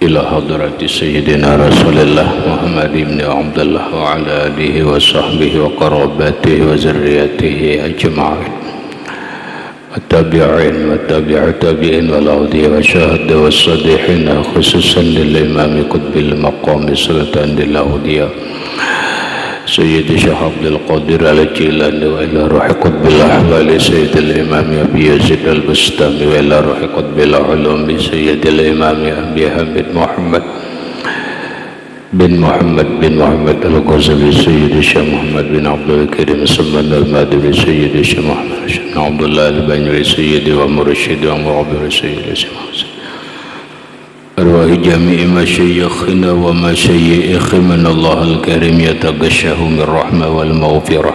إلى حضرة سيدنا رسول الله محمد بن عبد الله وعلى آله وصحبه وقرابته وذريته أجمعين والتابعين والتابع التابعين والأودياء والشهداء والصالحين خصوصا للإمام قطب المقام سلطان الأودياء سيد الشيخ عبد القادر الجيلاني وإلى روح قطب الأحوال سيد الإمام أبي يزيد البستامي وإلى روح قطب العلوم سيد الإمام أبي حمد محمد بن محمد الغزالي سيد الشيخ محمد بن عبد الكريم سلمان المادري سيد الشيخ محمد بن عبد الله البنيري سيدي ومرشدي ومعبر سيد الشيخ محمد أرواح جميع مشايخنا ومشايخ من الله الكريم يتغشاهم الرحمة والمغفرة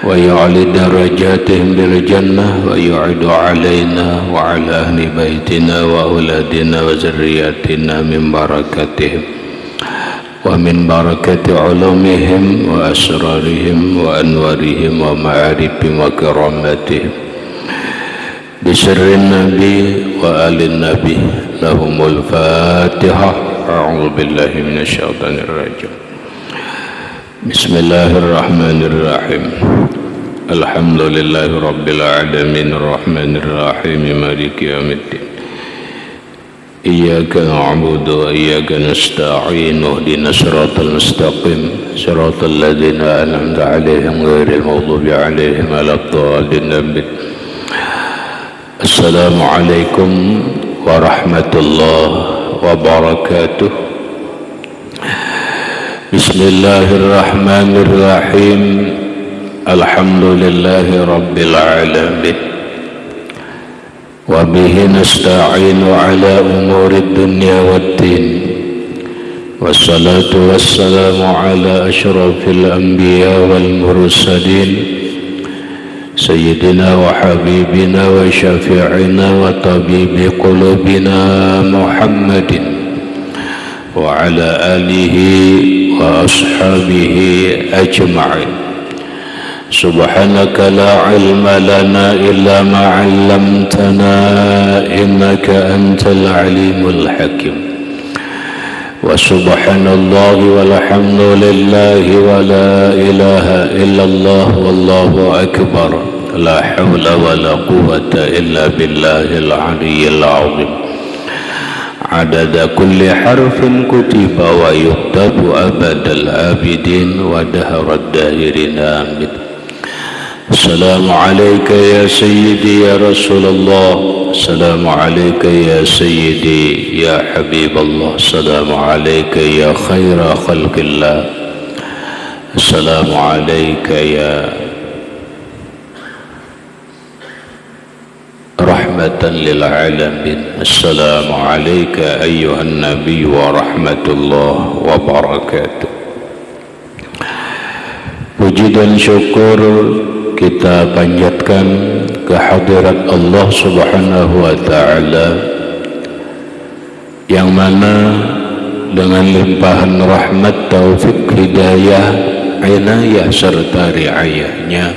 ويعلي درجاتهم بالجنة ويعد علينا وعلى أهل بيتنا وأولادنا وذرياتنا من بركاتهم ومن بركة علومهم وأسرارهم وأنوارهم ومعارفهم وكراماتهم بسر النبي وآل النبي لهم الفاتحة. أعوذ بالله من الشيطان الرجيم. بسم الله الرحمن الرحيم. الحمد لله رب العالمين الرحمن الرحيم مالك يوم الدين. إياك نعبد وإياك نستعين اهدنا الصراط المستقيم صراط الذين أنعمت عليهم غير المغضوب عليهم ولا الضالين. السلام عليكم ورحمة الله وبركاته. بسم الله الرحمن الرحيم. الحمد لله رب العالمين وبه نستعين على أمور الدنيا والدين والصلاة والسلام على أشرف الأنبياء والمرسلين سيدنا وحبيبنا وشفيعنا وطبيب قلوبنا محمد وعلى آله وأصحابه أجمعين. سبحانك لا علم لنا إلا ما علمتنا إنك أنت العليم الحكيم. وسبحان الله والحمد لله ولا إله إلا الله والله أكبر لا حول ولا قوة إلا بالله العلي العظيم. عدد كل حرف كتب ويكتب أبد الآبدين ودهر الداهرين آمين. السلام عليك يا سيدي يا رسول الله. السلام عليك يا سيدي يا حبيب الله. السلام عليك يا خير خلق الله. السلام عليك يا رحمة للعالمين. السلام عليك أيها النبي ورحمة الله وبركاته. Puji dan syukur kita panjatkan kehadirat Allah Subhanahu wa Ta'ala yang mana dengan limpahan rahmat, taufik, hidayah, inayah serta riayahnya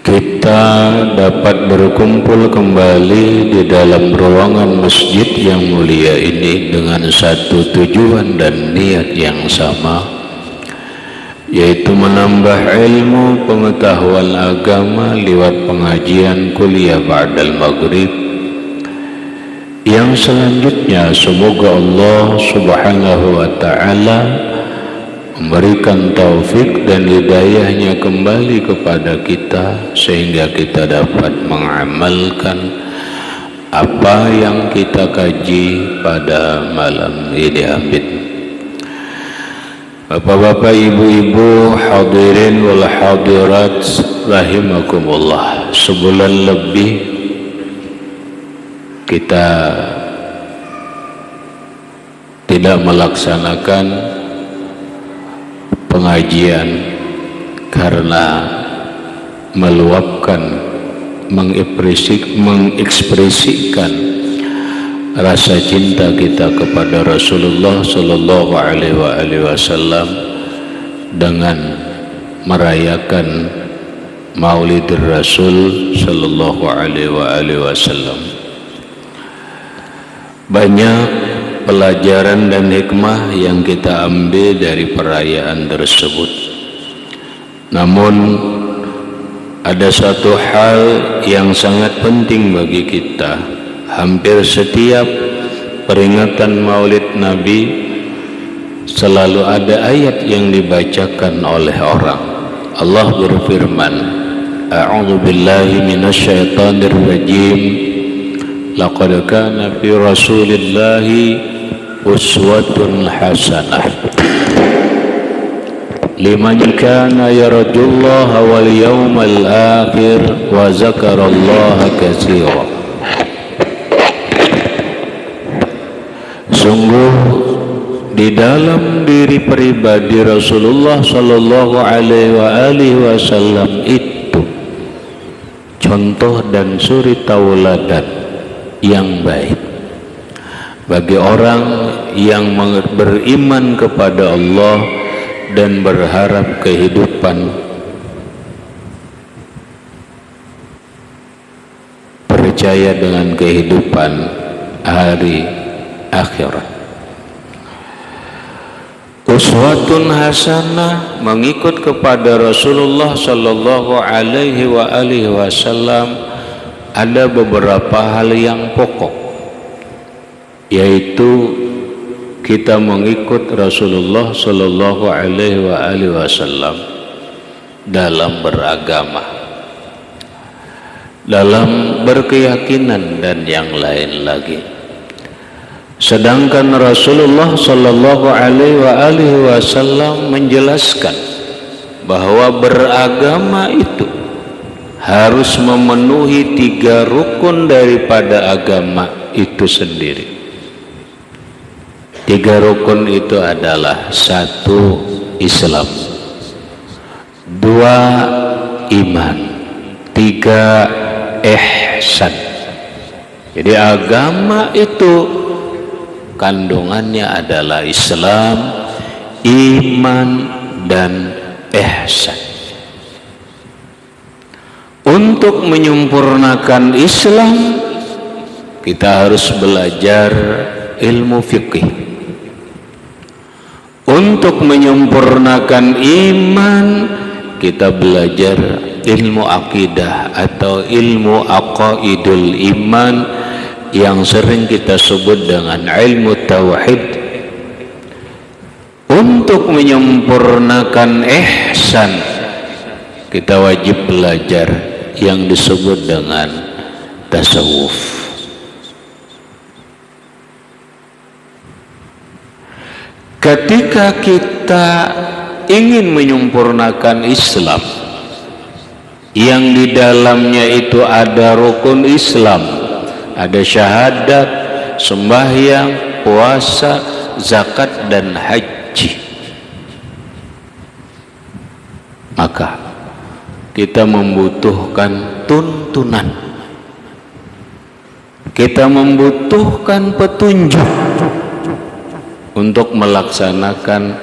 kita dapat berkumpul kembali di dalam ruangan masjid yang mulia ini dengan satu tujuan dan niat yang sama, yaitu menambah ilmu pengetahuan agama lewat pengajian kuliah ba'dal maghrib yang selanjutnya semoga Allah Subhanahu wa Ta'ala memberikan taufik dan hidayahnya kembali kepada kita sehingga kita dapat mengamalkan apa yang kita kaji pada malam ini. Amin. Bapak-bapak, ibu-ibu, hadirin wal hadirat rahimakumullah. Sebulan lebih kita tidak melaksanakan pengajian karena meluapkan, mengekspresikan rasa cinta kita kepada Rasulullah Sallallahu Alaihi Wasallam dengan merayakan Maulid Rasul Sallallahu Alaihi Wasallam. Banyak pelajaran dan hikmah yang kita ambil dari perayaan tersebut. Namun ada satu hal yang sangat penting bagi kita. Hampir setiap peringatan Maulid Nabi selalu ada ayat yang dibacakan oleh orang. Allah berfirman, A'udzu billahi minasyaitonir rajim. Laqad kana fi Rasulillahi uswatun hasanah liman kana yarjullaha wal yawmal akhir wa zakarallaha katsiran. Sungguh di dalam diri pribadi Rasulullah sallallahu alaihi wasallam itu contoh dan suri tauladan yang baik bagi orang yang beriman kepada Allah dan berharap kehidupan percaya dengan kehidupan hari akhirat. Uswatun hasanah, mengikut kepada Rasulullah sallallahu alaihi wasallam ada beberapa hal yang pokok, yaitu kita mengikut Rasulullah sallallahu alaihi wasallam dalam beragama, dalam berkeyakinan dan yang lain lagi. Sedangkan Rasulullah sallallahu alaihi wasallam menjelaskan bahwa beragama itu harus memenuhi 3 rukun daripada agama itu sendiri. 3 rukun itu adalah 1. Islam, 2. Iman, 3. Ihsan. Jadi agama itu kandungannya adalah Islam, iman, dan ihsan. Untuk menyempurnakan Islam, kita harus belajar ilmu fikih. Untuk menyempurnakan iman, kita belajar ilmu akidah atau ilmu aqaidul iman yang sering kita sebut dengan ilmu tauhid. Untuk menyempurnakan ihsan, kita wajib belajar yang disebut dengan tasawuf. Ketika kita ingin menyempurnakan Islam yang di dalamnya itu ada rukun Islam, ada syahadat, sembahyang, puasa, zakat, dan haji, maka kita membutuhkan tuntunan, kita membutuhkan petunjuk untuk melaksanakan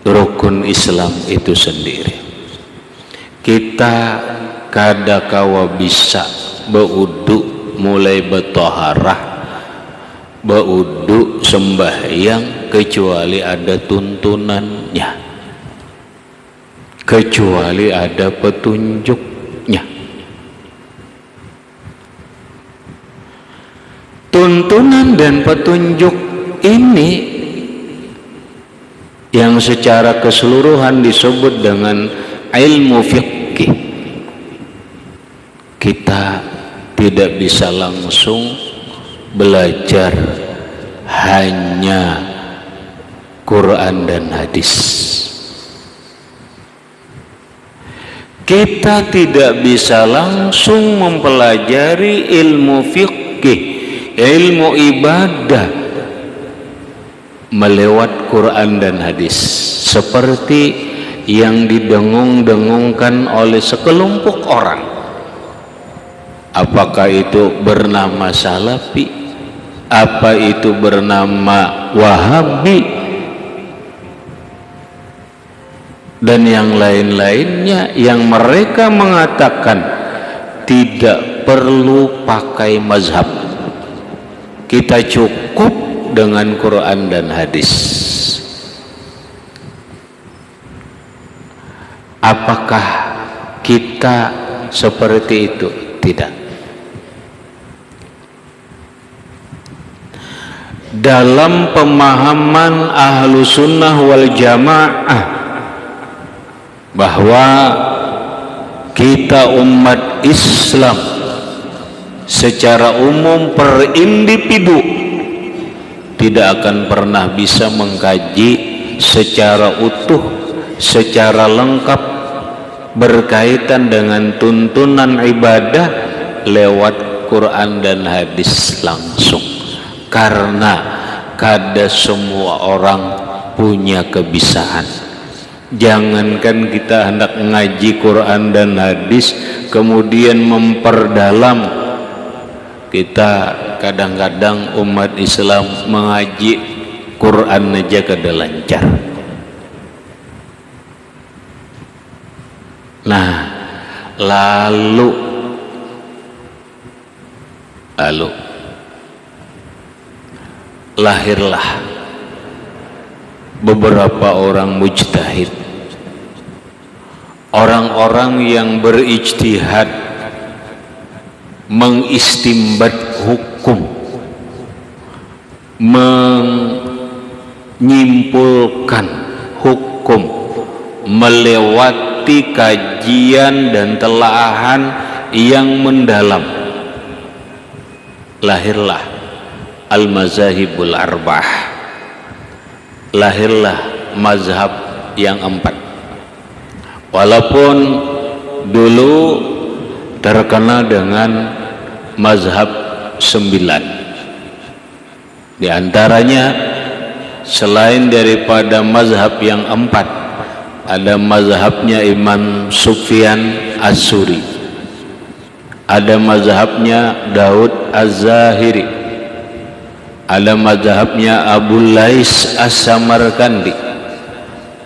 rukun Islam itu sendiri. Kita kadakawa bisa beudu, mulai betoharah, beudu, sembahyang, kecuali ada tuntunannya, kecuali ada petunjuknya. Tuntunan dan petunjuk ini yang secara keseluruhan disebut dengan ilmu fikih. Kita tidak bisa langsung belajar hanya Quran dan hadis. Kita tidak bisa langsung mempelajari ilmu fikih, ilmu ibadah melewat Quran dan hadis seperti yang didengung-dengungkan oleh sekelompok orang. Apakah itu bernama Salafi, apa itu bernama Wahabi, dan yang lain-lainnya, yang mereka mengatakan tidak perlu pakai mazhab, kita cukup dengan Quran dan hadis. Apakah kita seperti itu? Tidak. Dalam pemahaman ahlu sunnah wal jamaah bahwa kita umat Islam secara umum per individu tidak akan pernah bisa mengkaji secara utuh, secara lengkap berkaitan dengan tuntunan ibadah lewat Quran dan hadis langsung, karena kada semua orang punya kebisaan. Jangankan kita hendak ngaji Quran dan hadis kemudian memperdalam, kita kadang-kadang umat Islam mengaji Quran aja kada lancar. Nah, lalu lahirlah beberapa orang mujtahid, orang-orang yang berijtihad mengistimbat hukum, menyimpulkan hukum melewati kajian dan telaahan yang mendalam. Lahirlah al-mazahibul arba'ah, lahirlah mazhab yang 4. Walaupun dulu terkenal dengan mazhab 9, di antaranya selain daripada mazhab yang 4, ada mazhabnya Imam Sufyan As-Suri, ada mazhabnya Daud Az-Zahiri, ada mazhabnya Abu Lais As-Samarkandi,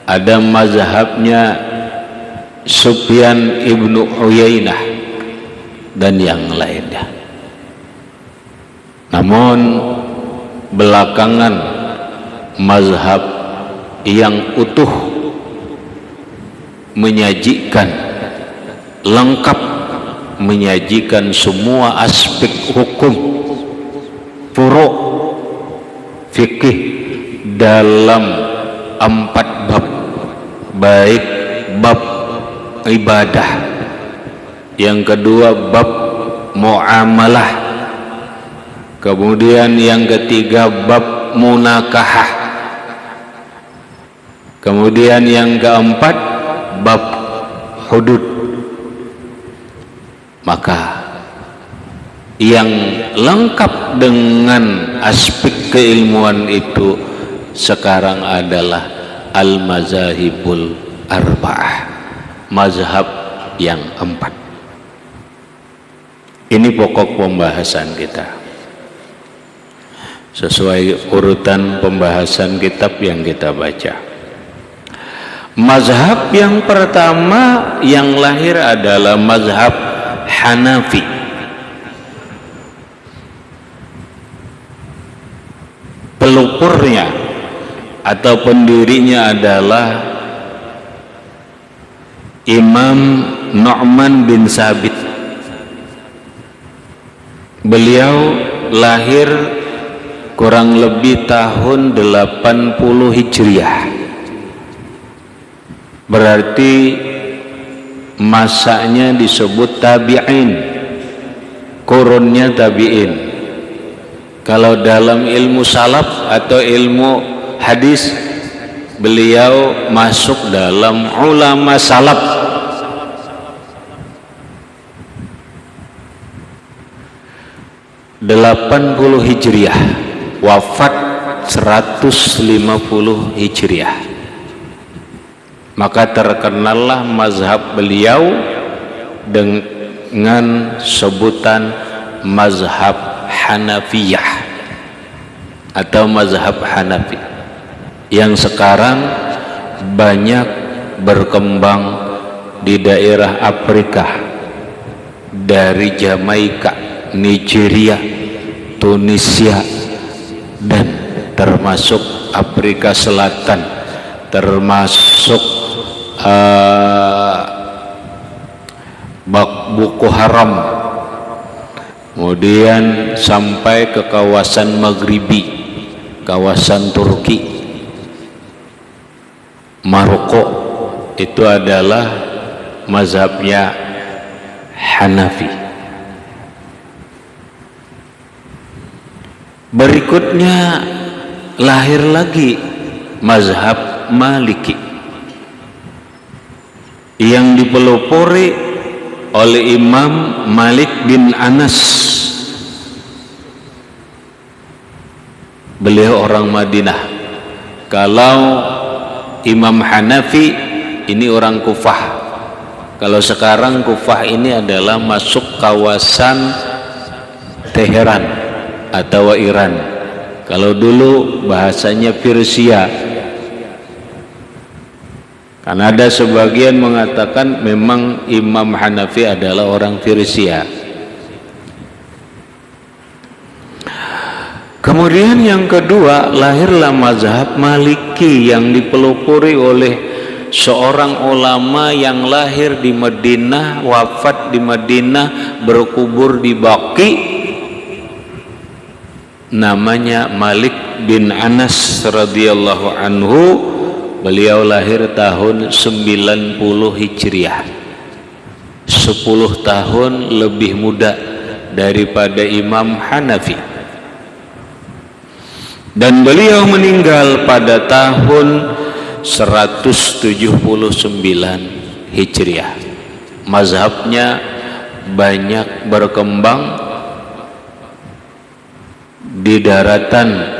ada mazhabnya Sufyan Ibnu Uyainah dan yang lainnya. Namun belakangan mazhab yang utuh menyajikan lengkap, menyajikan semua aspek hukum furu' fikih dalam 4 bab, baik bab ibadah, yang kedua bab muamalah, kemudian yang ketiga bab munakahah, kemudian yang keempat bab hudud. Maka yang lengkap dengan aspek keilmuan itu sekarang adalah al-mazahibul arba'ah, mazhab yang 4. Ini pokok pembahasan kita sesuai urutan pembahasan kitab yang kita baca. Mazhab yang pertama yang lahir adalah mazhab Hanafi. Pelupurnya atau pendirinya adalah Imam Nu'man bin Sabit. Beliau lahir kurang lebih tahun 80 Hijriah. Berarti masanya disebut tabi'in, kurunnya tabi'in. Kalau dalam ilmu salaf atau ilmu hadis, beliau masuk dalam ulama salaf. (80 Hijriah), wafat 150 Hijriah. Maka terkenallah mazhab beliau dengan sebutan mazhab Hanafiyah atau mazhab Hanafi, yang sekarang banyak berkembang di daerah Afrika, dari Jamaika, Nigeria, Tunisia, dan termasuk Afrika Selatan, termasuk Boko Haram, kemudian sampai ke kawasan Maghribi, kawasan Turki, Maroko, itu adalah mazhabnya Hanafi. Berikutnya lahir lagi mazhab Maliki yang dipelopori oleh Imam Malik bin Anas. Beliau orang Madinah. Kalau Imam Hanafi ini orang Kufah. Kalau sekarang Kufah ini adalah masuk kawasan Teheran atau Iran. Kalau dulu bahasanya Persia. Karena ada sebagian mengatakan memang Imam Hanafi adalah orang Persia. Kemudian yang kedua, lahirlah mazhab Maliki yang dipelopori oleh seorang ulama yang lahir di Madinah, wafat di Madinah, berkubur di Baqi, namanya Malik bin Anas radhiyallahu anhu. Beliau lahir tahun 90 Hijriah, 10 tahun lebih muda daripada Imam Hanafi, dan beliau meninggal pada tahun 179 Hijriah. Mazhabnya banyak berkembang di daratan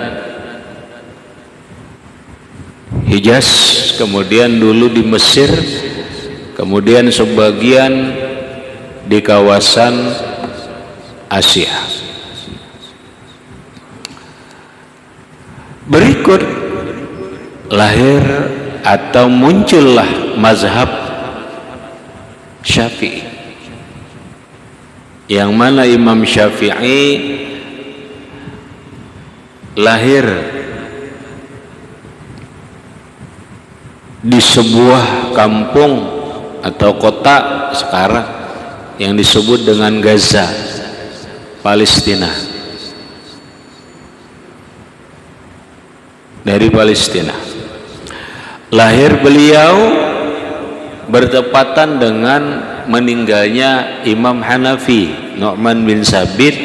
Hijaz, kemudian dulu di Mesir, kemudian sebagian di kawasan Asia. Berikut lahir atau muncullah mazhab Syafi'i, yang mana Imam Syafi'i lahir di sebuah kampung atau kota sekarang yang disebut dengan Gaza, Palestina. Dari Palestina. Lahir beliau bertepatan dengan meninggalnya Imam Hanafi, Nu'man bin Sabit,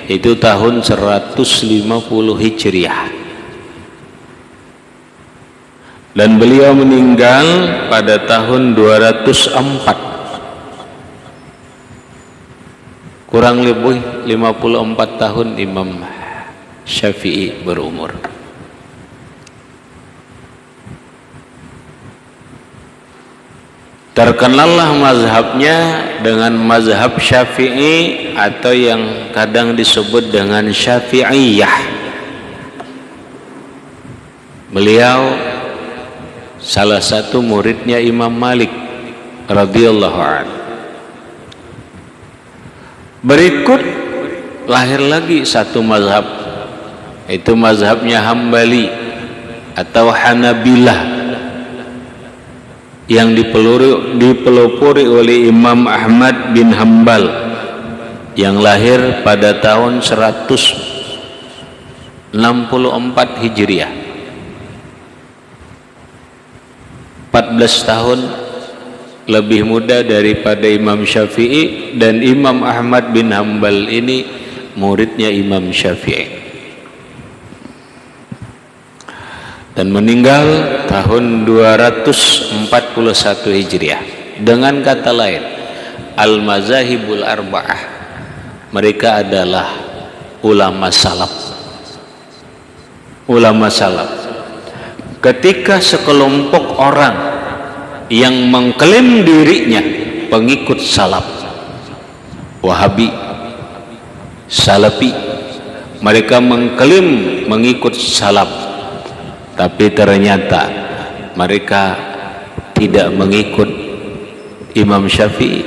itu tahun 150 Hijriah. Dan beliau meninggal pada tahun 204. Kurang lebih 54 tahun Imam Syafi'i berumur. Terkenallah mazhabnya dengan mazhab Syafi'i atau yang kadang disebut dengan Syafi'iyah. Beliau salah satu muridnya Imam Malik radhiyallahu anhu. Berikut lahir lagi satu mazhab, itu mazhabnya Hambali atau Hanabilah, yang dipelopori oleh Imam Ahmad bin Hambal yang lahir pada tahun 164 Hijriah, 14 tahun lebih muda daripada Imam Syafi'i, dan Imam Ahmad bin Hambal ini muridnya Imam Syafi'i, dan meninggal tahun 241 Hijriah. Dengan kata lain, Al-Mazahibul Arba'ah, mereka adalah ulama salaf. Ulama salaf. Ketika sekelompok orang yang mengklaim dirinya pengikut salaf, Wahabi, Salafi, mereka mengklaim mengikut salaf, tapi ternyata mereka tidak mengikut Imam Syafi'i,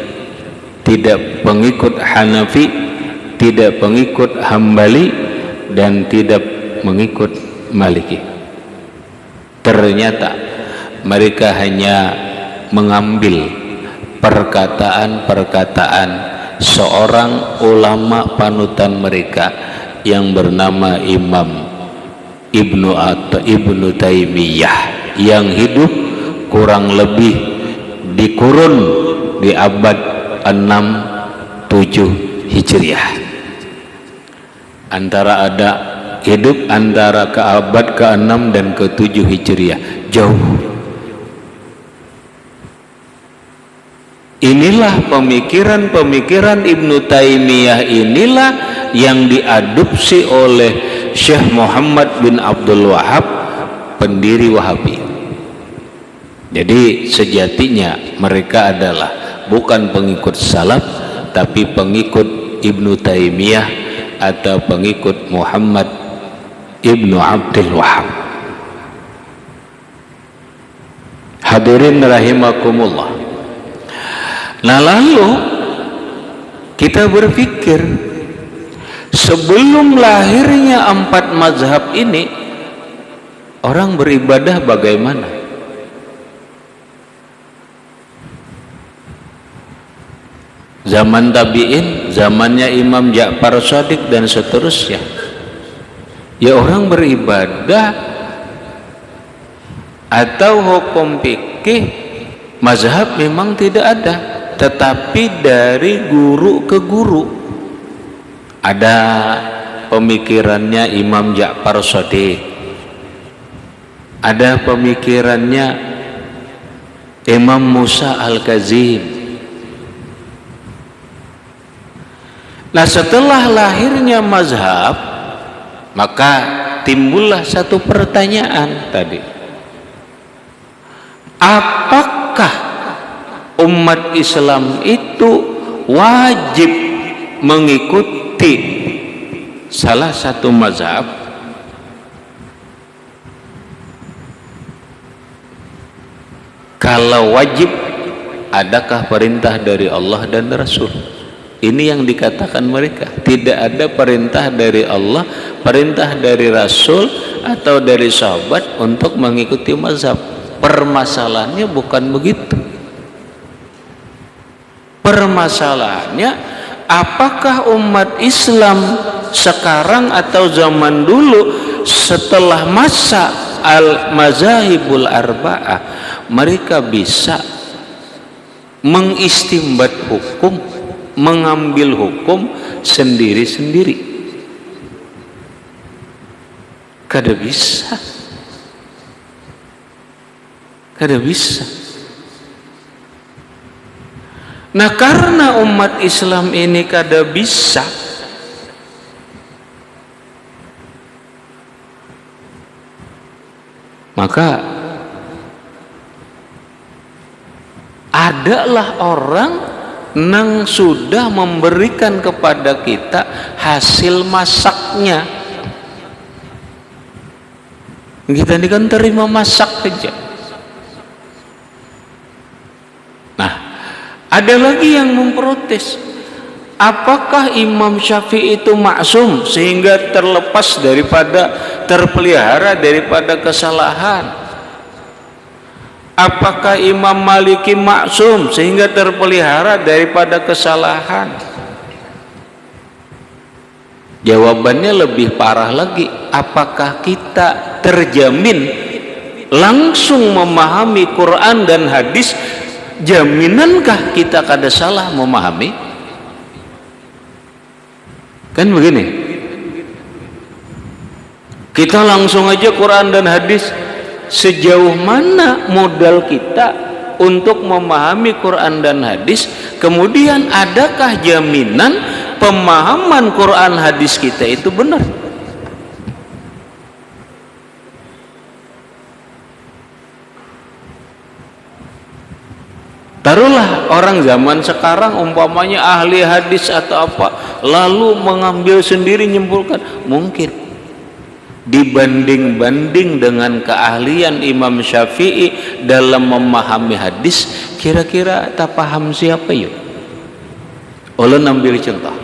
tidak pengikut Hanafi, tidak pengikut Hambali, dan tidak mengikut Maliki. Ternyata mereka hanya mengambil perkataan-perkataan seorang ulama panutan mereka yang bernama Imam Ibnu Taimiyah, yang hidup kurang lebih di kurun di abad 6-7 Hijriah. Hidup antara ke abad ke-6 dan ke-7 Hijriah, jauh. Inilah pemikiran Ibnu Taimiyah, inilah yang diadopsi oleh Syekh Muhammad bin Abdul Wahab, pendiri Wahabi. Jadi sejatinya mereka adalah bukan pengikut salaf, tapi pengikut Ibnu Taimiyah atau pengikut Muhammad Ibnu Abdul Wahab. Hadirin rahimakumullah. Nah, lalu kita berpikir, sebelum lahirnya 4 mazhab ini, orang beribadah bagaimana? Zaman tabi'in, zamannya Imam Ja'far Shadiq dan seterusnya, ya orang beribadah atau hukum fikih mazhab memang tidak ada, tetapi dari guru ke guru. Ada pemikirannya Imam Ja'far Shadiq, ada pemikirannya Imam Musa Al-Kazim. Nah, setelah lahirnya mazhab, maka timbullah satu pertanyaan tadi. Apakah umat Islam itu wajib mengikuti salah satu mazhab? Kalau wajib, adakah perintah dari Allah dan Rasul? Ini yang dikatakan mereka. Tidak ada perintah dari Allah, perintah dari Rasul atau dari sahabat untuk mengikuti mazhab. Permasalahannya bukan begitu. Permasalahannya, apakah umat Islam sekarang atau zaman dulu setelah masa al-mazahibul arba'ah, mereka bisa mengistimbat hukum, mengambil hukum sendiri-sendiri? Kada bisa. Nah, karena umat Islam ini kada bisa, maka adalah orang nang sudah memberikan kepada kita hasil masaknya. Kita ini kan terima masak saja. Nah, ada lagi yang memprotes, apakah Imam Syafi'i itu maksum sehingga terpelihara daripada kesalahan? Apakah Imam Maliki maksum sehingga terpelihara daripada kesalahan? Jawabannya lebih parah lagi. Apakah kita terjamin langsung memahami Quran dan hadis? Jaminankah kita kada salah memahami? Kan begini, kita langsung aja Quran dan hadis. Sejauh mana modal kita untuk memahami Quran dan hadis? Kemudian adakah jaminan pemahaman Quran hadis kita itu benar? Taruhlah orang zaman sekarang umpamanya ahli hadis atau apa, lalu mengambil sendiri nyimpulkan, mungkin dibanding-banding dengan keahlian Imam Syafi'i dalam memahami hadis, kira-kira tak paham siapa yuk? Ulun ambil contoh.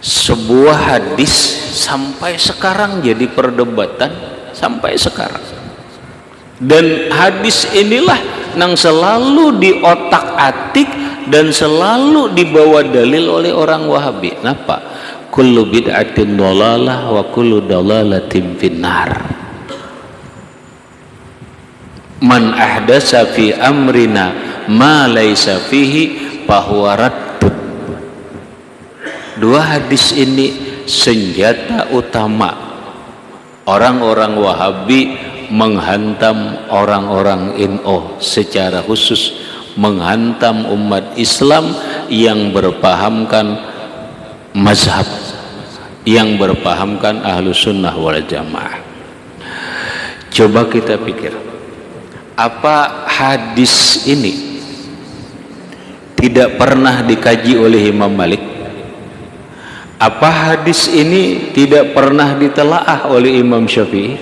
sebuah hadis sampai sekarang jadi perdebatan sampai sekarang. Dan hadis inilah yang selalu diotak-atik dan selalu dibawa dalil oleh orang Wahabi. Kenapa? Kullu bid'atin dhalalah wa kullu dhalalatin finnar. Man ahdasa fi amrina ma laysa fihi fahuwa raddud. Dua hadis ini senjata utama orang-orang Wahabi menghantam orang-orang NU, secara khusus menghantam umat Islam yang berpahamkan mazhab, yang berpahamkan Ahlus Sunnah wal Jamaah. Coba kita pikir, apa hadis ini tidak pernah dikaji oleh Imam Malik? Apa hadis ini tidak pernah ditelaah oleh Imam Syafi'i?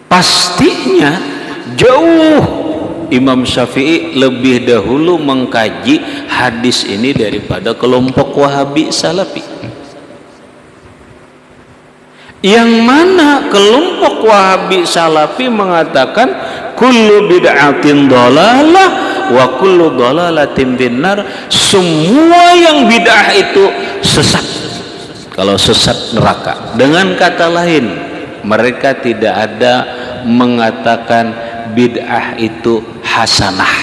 Pastinya jauh Imam Syafi'i lebih dahulu mengkaji hadis ini daripada kelompok Wahabi Salafi. Yang mana kelompok Wahabi Salafi mengatakan kullu bid'atin dhalalah wa kullu dhalalatin finnar. Semua yang bid'ah itu sesat. Kalau sesat neraka. Dengan kata lain, mereka tidak ada mengatakan bid'ah itu hasanah.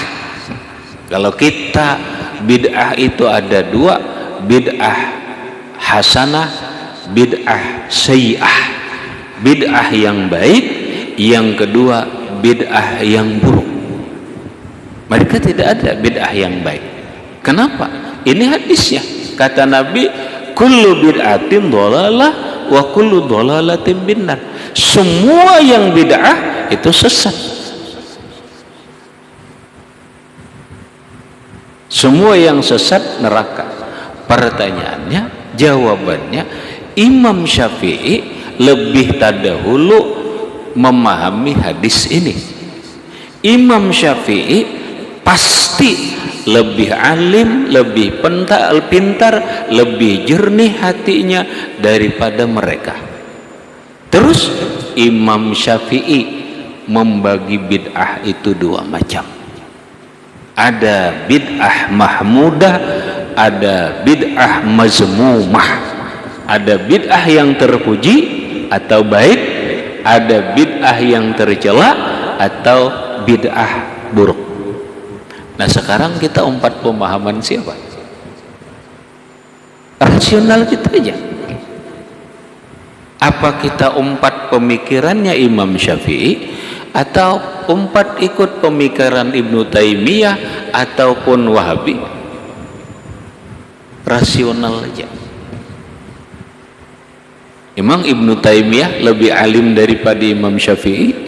Kalau kita, bid'ah itu ada dua, bid'ah hasanah, bid'ah sayyi'ah. Bid'ah yang baik, yang kedua bid'ah yang buruk. Mereka tidak ada bid'ah yang baik. Kenapa? Ini hadisnya. Kata Nabi, kullu bid'atin dhalalah wa kullu dhalalatin binnar. Semua yang bid'ah itu sesat. Semua yang sesat neraka. Pertanyaannya, jawabannya, Imam Syafi'i lebih terdahulu memahami hadis ini. Imam Syafi'i pasti lebih alim, lebih pintar, lebih jernih hatinya daripada mereka. Terus Imam Syafi'i membagi bid'ah itu dua macam. Ada bid'ah mahmudah, ada bid'ah mazmumah. Ada bid'ah yang terpuji atau baik, ada bid'ah yang tercela atau bid'ah buruk. Nah, sekarang kita umpat pemahaman siapa? Rasional kita aja. Apa kita umpat pemikirannya Imam Syafi'i atau umpat ikut pemikiran Ibnu Taimiyah ataupun Wahabi? Rasional aja. Emang Ibnu Taimiyah lebih alim daripada Imam Syafi'i?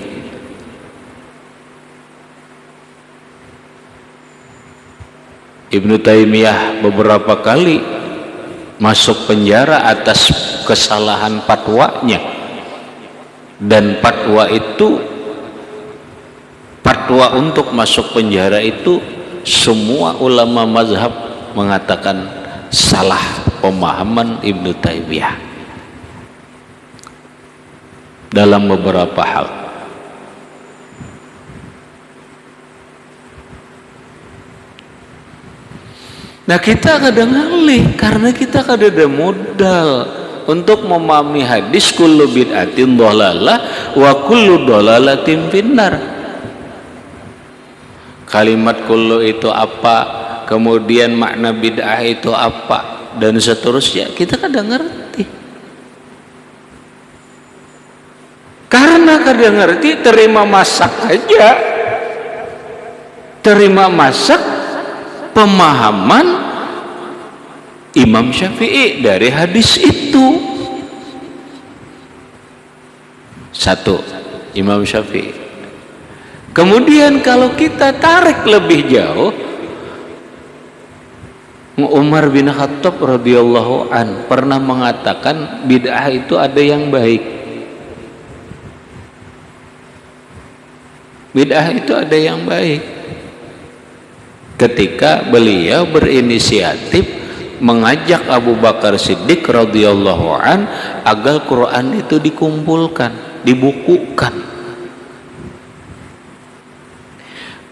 Ibnu Taimiyah beberapa kali masuk penjara atas kesalahan fatwanya, dan fatwa untuk masuk penjara itu semua ulama mazhab mengatakan salah pemahaman Ibnu Taimiyah dalam beberapa hal. Nah, kita kadang ngalih karena kita kadang ada modal untuk memahami hadis kullu bid'atin dhalalah wa kullu dhalalatin finnar. Kalimat kullu itu apa, kemudian makna bid'ah itu apa, dan seterusnya kita kadang ngerti. Karena kadang ngerti, terima masak aja, terima masak pemahaman Imam Syafi'i dari hadis itu. Satu, Imam Syafi'i. Kemudian kalau kita tarik lebih jauh, Umar bin Khattab radhiyallahu an pernah mengatakan bid'ah itu ada yang baik. Bid'ah itu ada yang baik. Ketika beliau berinisiatif mengajak Abu Bakar Siddiq radhiyallahu an agar Quran itu dikumpulkan, dibukukan.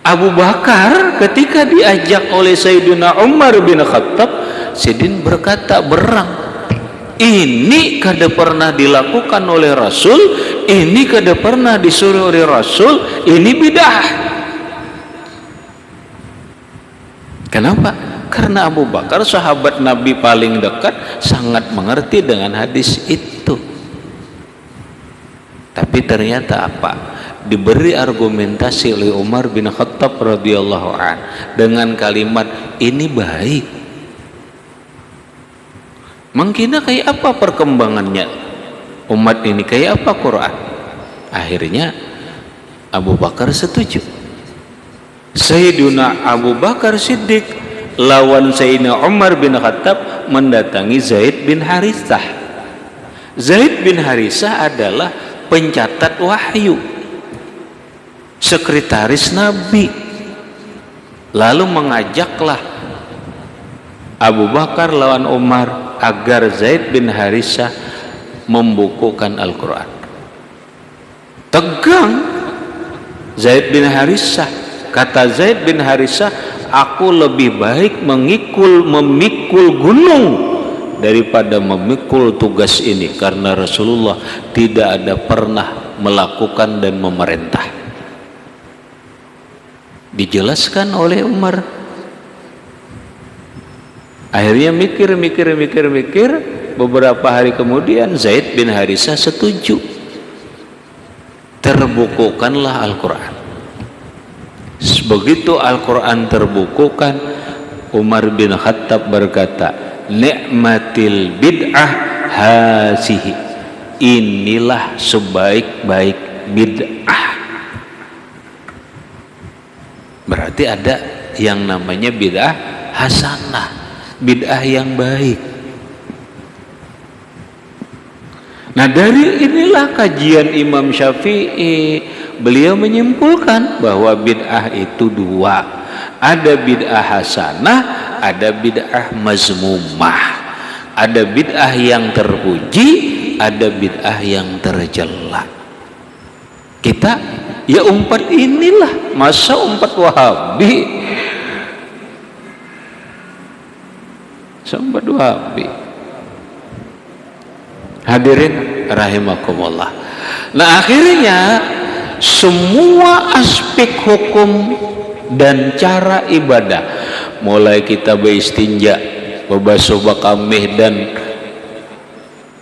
Abu Bakar ketika diajak oleh Sayyidina Umar bin Khattab, Sidin berkata berang, ini kada pernah dilakukan oleh Rasul, ini kada pernah disuruh oleh Rasul, ini bid'ah. Kenapa? Karena Abu Bakar sahabat Nabi paling dekat, sangat mengerti dengan hadis itu. Tapi ternyata apa? Diberi argumentasi oleh Umar bin Khattab radhiyallahu an dengan kalimat ini baik. Mengkira kayak apa perkembangannya umat ini, kayak apa Quran? Akhirnya Abu Bakar setuju. Sayyiduna Abu Bakar Siddiq lawan Sayyidina Umar bin Khattab mendatangi Zaid bin Harithah. Zaid bin Harithah adalah pencatat wahyu, sekretaris Nabi. Lalu mengajaklah Abu Bakar lawan Umar agar Zaid bin Harithah membukukan Al-Quran. Tegang Zaid bin Harithah. Kata Zaid bin Harithah, aku lebih baik memikul gunung daripada memikul tugas ini, karena Rasulullah tidak ada pernah melakukan dan memerintah. Dijelaskan oleh Umar. Akhirnya mikir, beberapa hari kemudian Zaid bin Harithah setuju. Terbukukanlah Al-Quran. Begitu Al-Quran terbukukan, Umar bin Khattab berkata, ni'matil bid'ah hazihi, inilah sebaik-baik bid'ah. Berarti ada yang namanya bid'ah hasanah, bid'ah yang baik. Nah, dari inilah kajian Imam Syafi'i. Beliau menyimpulkan bahwa bid'ah itu dua, ada bid'ah hasanah, ada bid'ah mazmumah, ada bid'ah yang terpuji, ada bid'ah yang tercela. Kita ya umat inilah, masa umat Wahabi, umat Wahabi. Hadirin rahimakumullah. Nah, akhirnya semua aspek hukum dan cara ibadah, mulai kita beristinja, berbasuh bakamih dan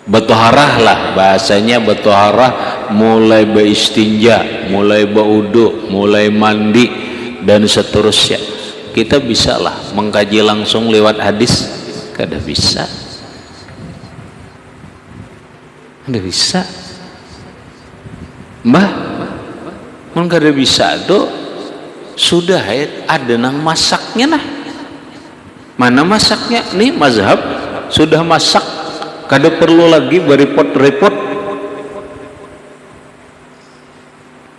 bertoharah lah, bahasanya bertoharah, mulai beristinja, mulai berwudu, mulai mandi dan seterusnya. Kita bisa lah mengkaji langsung lewat hadis? Kada bisa. Kada bisa. Mbah, kada bisa tuh sudah ada nang masaknya nah. Mana masaknya? Nih mazhab sudah masak, kada perlu lagi berepot-repot.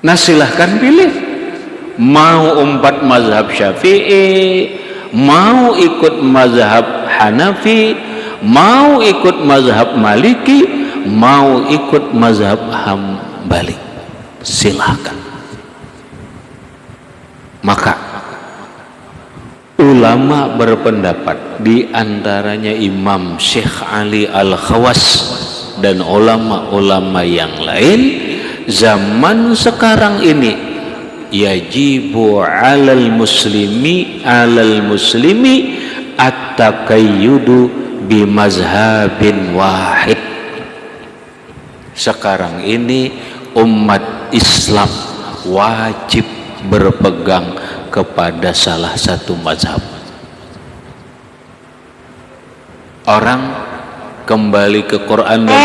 Nah, silahkan pilih, mau umpat mazhab Syafi'i, mau ikut mazhab Hanafi, mau ikut mazhab Maliki, mau ikut mazhab Hambali, silahkan. Maka ulama berpendapat, di antaranya Imam Syekh Ali Al-Khawas dan ulama-ulama yang lain, zaman sekarang ini yajibu alal muslimi at-taqayyudu bi mazhabin wahid. Sekarang ini umat Islam wajib berpegang kepada salah satu mazhab. Orang kembali ke Quran dan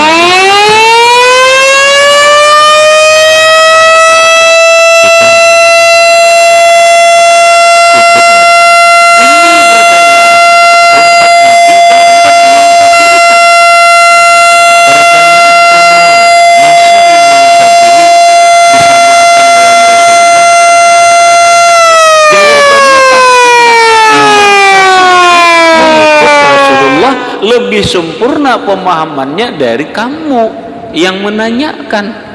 lebih sempurna pemahamannya dari kamu yang menanyakan.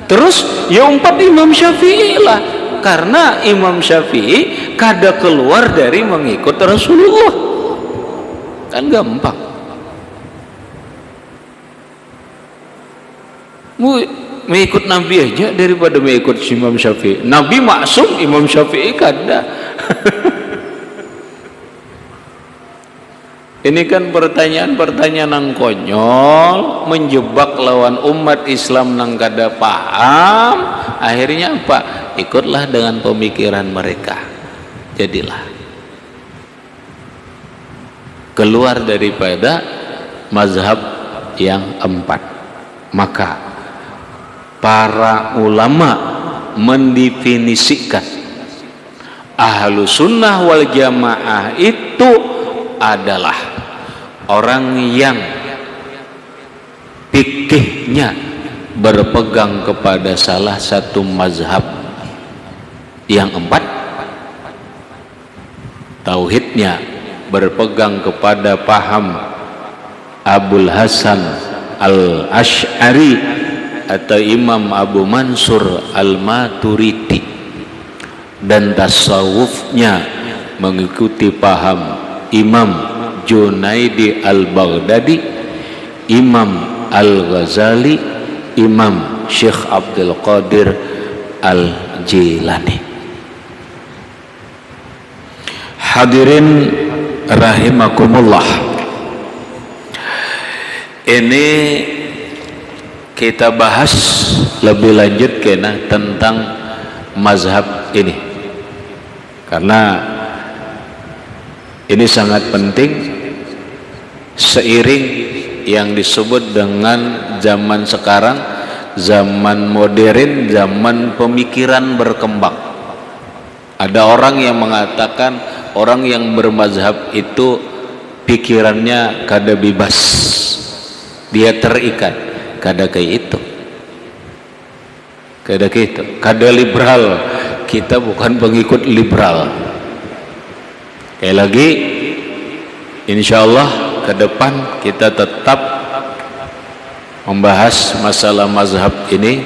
Terus ya umpat Imam Syafi'i lah, karena Imam Syafi'i kada keluar dari mengikut Rasulullah, kan gampang. Mengikut Nabi aja daripada mengikut Imam Syafi'i. Nabi maksum, Imam Syafi'i kada. Ini kan pertanyaan-pertanyaan yang konyol, menjebak lawan umat Islam nang kada paham. Akhirnya apa? Ikutlah dengan pemikiran mereka. Jadilah keluar daripada mazhab yang 4. Maka para ulama mendefinisikan Ahlus Sunnah wal Jamaah itu adalah orang yang fikihnya berpegang kepada salah satu mazhab yang 4, tauhidnya berpegang kepada paham Abul Hasan Al-Asy'ari atau Imam Abu Mansur Al-Maturidi, dan tasawufnya mengikuti paham Imam Junaidi Al-Baghdadi, Imam Al-Ghazali, Imam Syekh Abdul Qadir Al-Jilani. Hadirin rahimakumullah, ini kita bahas lebih lanjut kena tentang mazhab ini, karena ini sangat penting seiring yang disebut dengan zaman sekarang, zaman modern, zaman pemikiran berkembang. Ada orang yang mengatakan orang yang bermazhab itu pikirannya kada bebas, dia terikat. Kada kayak itu, kada liberal. Kita bukan pengikut liberal. Sekali lagi, insya Allah ke depan kita tetap membahas masalah mazhab ini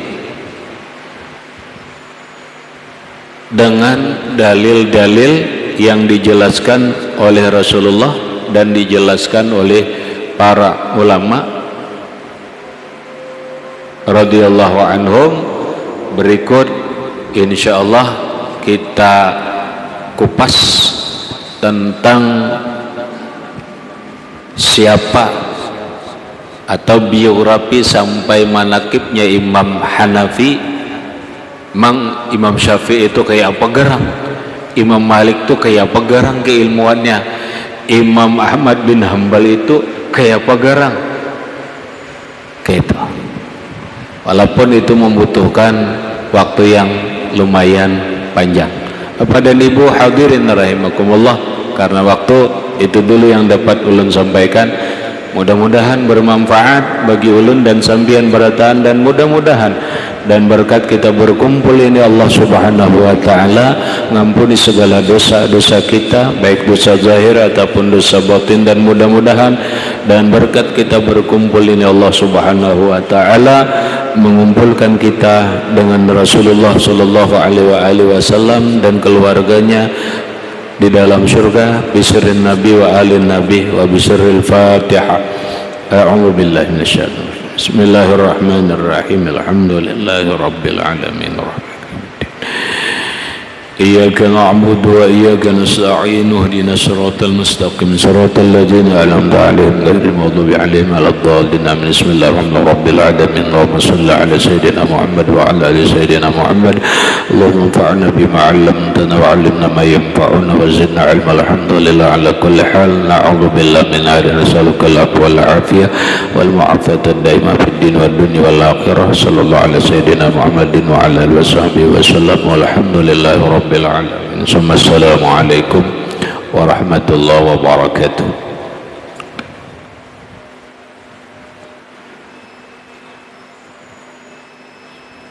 dengan dalil-dalil yang dijelaskan oleh Rasulullah dan dijelaskan oleh para ulama radhiyallahu anhum. Berikut insya Allah kita kupas tentang siapa atau biografi sampai manakibnya Imam Hanafi. Imam Syafi'i itu kayak apa garang, Imam Malik itu kayak apa garang keilmuannya, Imam Ahmad bin Hambal itu kayak apa garang, kayak itu. Walaupun itu membutuhkan waktu yang lumayan panjang. Bapak dan Ibu hadirin rahimakumullah, karena waktu itu dulu yang dapat ulun sampaikan. Mudah-mudahan bermanfaat bagi ulun dan sambian berataan, dan mudah-mudahan dan berkat kita berkumpul ini Allah Subhanahu wa taala ngampuni segala dosa-dosa kita, baik dosa zahir ataupun dosa batin, dan mudah-mudahan dan berkat kita berkumpul ini Allah Subhanahu wa taala mengumpulkan kita dengan Rasulullah sallallahu alaihi wasallam dan keluarganya di dalam surga bisirrin nabi wa alin nabi wa bisirril fatihah. A'udzu billahi minasyaitonir rajim. Bismillahirrahmanirrahim. Alhamdulillahi rabbil alamin. Iyyaka na'budu wa iyyaka nasta'in. Ihdinas siratal mustaqim siratal ladzina an'amta 'alaihim ghairil maghdubi 'alaihim waladdallin. Bismillahirrahmanirrahim. Rabbil alamin. Allahumma shalli 'ala sayyidina Muhammad wa 'ala ali sayyidina Muhammad. Allahumma anfa'na bima 'allamtana wa 'allimna ma yanfa'una wa zidna 'ilman. Alhamdulillah 'ala kulli hal. Na'udzu billahi min syarri nas'aluka al-'afwa wal 'afiyah wal mu'afata ad-daimah fid din wad dunya wal akhirah. Sallallahu 'ala sayyidina Muhammadin wa 'ala alihi washabbihi wasallam. Walhamdulillahi rabbil alamin. Assalamualaikum warahmatullahi wabarakatuh.